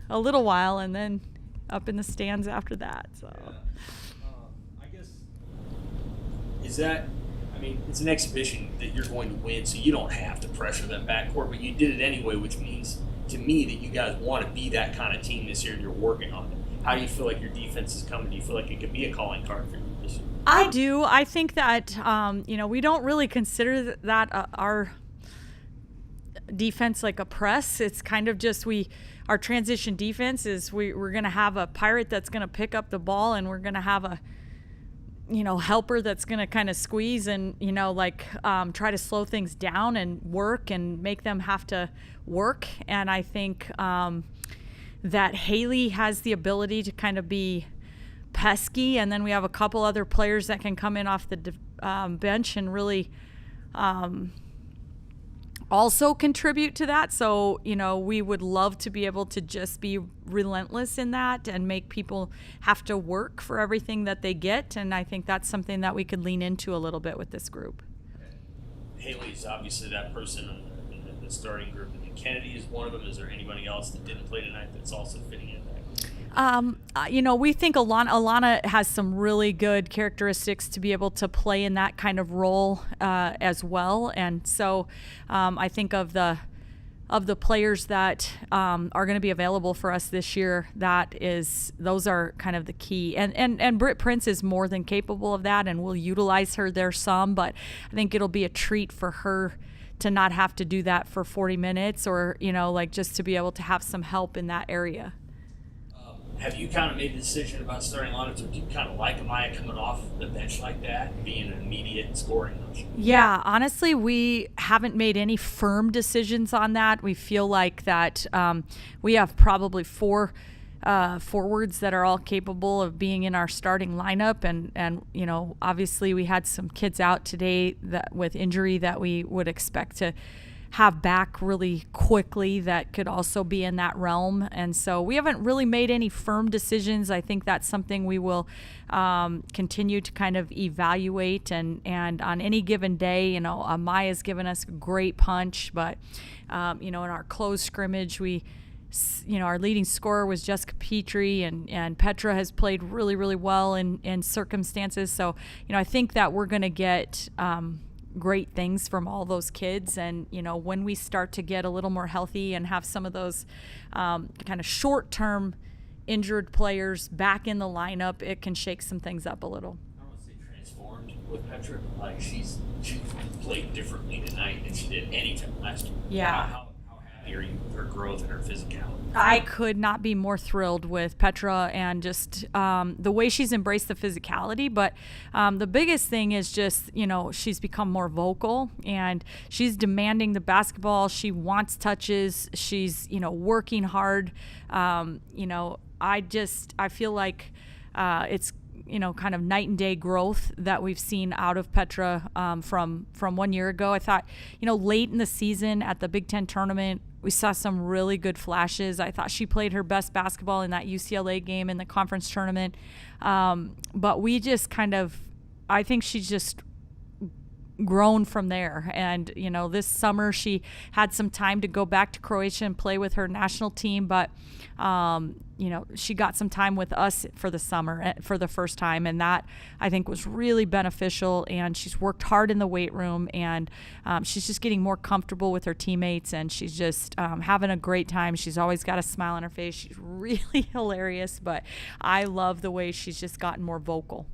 a little while and then up in the stands after that. So. Yeah. I guess is that. I mean, it's an exhibition that you're going to win, so you don't have to pressure that backcourt, but you did it anyway, which means to me that you guys want to be that kind of team this year, and you're working on it. How do you feel like your defense is coming? Do you feel like it could be a calling card for you this year? I do. I think that we don't really consider that our defense like a press. It's kind of just our transition defense is we're going to have a pirate that's going to pick up the ball, and we're going to have a helper that's going to kind of squeeze and try to slow things down and work and make them have to work. And I think that Haley has the ability to kind of be pesky, and then we have a couple other players that can come in off the bench and really also contribute to that. So, we would love to be able to just be relentless in that and make people have to work for everything that they get. And I think that's something that we could lean into a little bit with this group. Haley's obviously that person in the starting group. And Kennedy is one of them. Is there anybody else that didn't play tonight that's also fitting in that group? We think Alana has some really good characteristics to be able to play in that kind of role as well. And so I think of the players that are going to be available for us this year, those are kind of the key. And Britt Prince is more than capable of that, and we'll utilize her there some. But I think it'll be a treat for her to not have to do that for 40 minutes or, just to be able to have some help in that area. Have you kind of made the decision about starting lineups, or do you kind of like Amaya coming off the bench like that, being an immediate scoring option? Yeah, honestly, we haven't made any firm decisions on that. We feel like that we have probably four forwards that are all capable of being in our starting lineup, and obviously we had some kids out today that with injury that we would expect to have back really quickly that could also be in that realm. And so we haven't really made any firm decisions. I think that's something we will continue to kind of evaluate, and on any given day, Amaya's given us a great punch, but in our close scrimmage, our leading scorer was Jessica Petrie, and Petra has played really, really well in circumstances. So, I think that we're going to get great things from all those kids. And, when we start to get a little more healthy and have some of those kind of short-term injured players back in the lineup, it can shake some things up a little. I don't want to say transformed with Petra, but like she played differently tonight than she did any time last year. Yeah. How happy are you with her growth and her physicality? I could not be more thrilled with Petra and just the way she's embraced the physicality. But the biggest thing is just, she's become more vocal, and she's demanding the basketball. She wants touches. She's, working hard. I feel like it's, kind of night and day growth that we've seen out of Petra from 1 year ago. I thought, late in the season at the Big Ten tournament, we saw some really good flashes. I thought she played her best basketball in that UCLA game in the conference tournament. But we just I think she's just grown from there. And, this summer she had some time to go back to Croatia and play with her national team. But, she got some time with us for the summer for the first time. And that, I think, was really beneficial. And she's worked hard in the weight room, and she's just getting more comfortable with her teammates. And she's just having a great time. She's always got a smile on her face. She's really hilarious. But I love the way she's just gotten more vocal.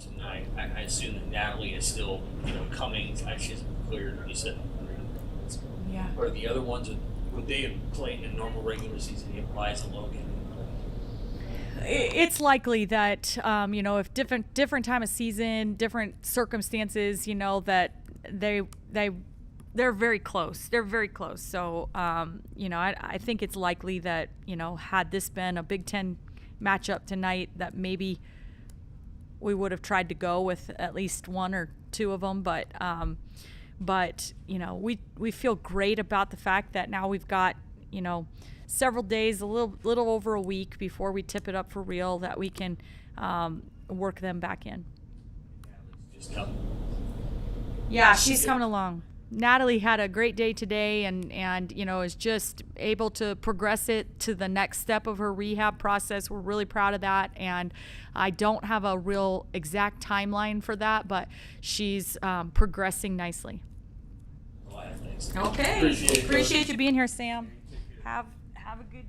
Tonight, I assume that Natalie is still, coming. She hasn't cleared. You said, yeah. Or the other ones, would they have played in a normal regular season? Eliza Logan. It's likely that if different time of season, different circumstances, that they're very close. They're very close. So I think it's likely that had this been a Big Ten matchup tonight, that maybe we would have tried to go with at least one or two of them, but we feel great about the fact that now we've got several days, a little over a week before we tip it up for real, that we can work them back in. Just come. Yeah, she's coming along. Natalie had a great day today and is just able to progress it to the next step of her rehab process. We're really proud of that, and I don't have a real exact timeline for that, but she's progressing nicely. Well, thanks. Okay. Appreciate it, Coach. Appreciate you being here, Sam. Have a good